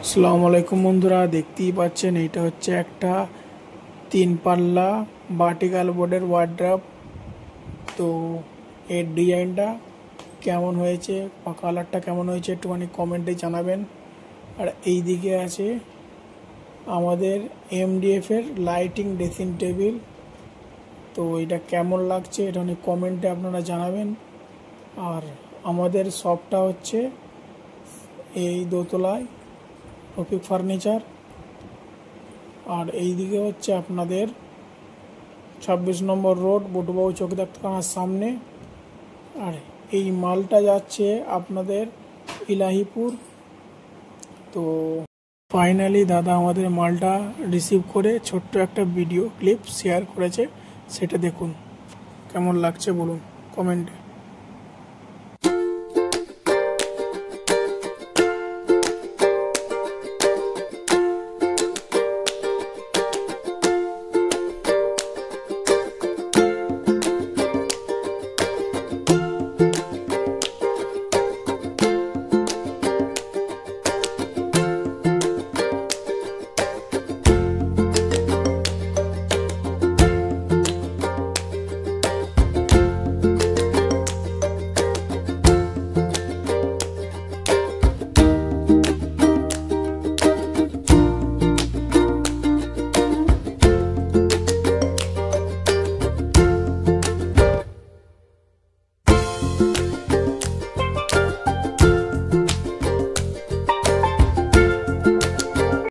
আসসালামু আলাইকুম বন্ধুরা, দেখতেই পাচ্ছেন এটা হচ্ছে একটা 3 পাল্লা ভার্টিক্যাল বোর্ডের ওয়ার্ড্রপ। তো এর ডিজাইনটা কেমন হয়েছে বা কালারটা কেমন হয়েছে একটুখানি কমেন্টে জানাবেন। আর এই দিকে আছে আমাদের এমডিএফ এর লাইটিং ড্রেসিং টেবিল। তো এটা কেমন লাগছে এটা কমেন্টে আপনারা জানাবেন। আর আমাদের শপটা হচ্ছে এই দোতলায় রফিক ফার্নিচার। আর এই দিকে হচ্ছে আপনাদের 26 নম্বর রোড, বটুবাবু চৌকি ডাক্তারখানার সামনে। আর এই মালটা যাচ্ছে আপনাদের ইলাহিপুর। তো ফাইনালি দাদা আমাদের মালটা রিসিভ করে ছোট্ট একটা ভিডিও ক্লিপ শেয়ার করেছে, সেটা দেখুন। কেমন লাগছে বলুন কমেন্টে।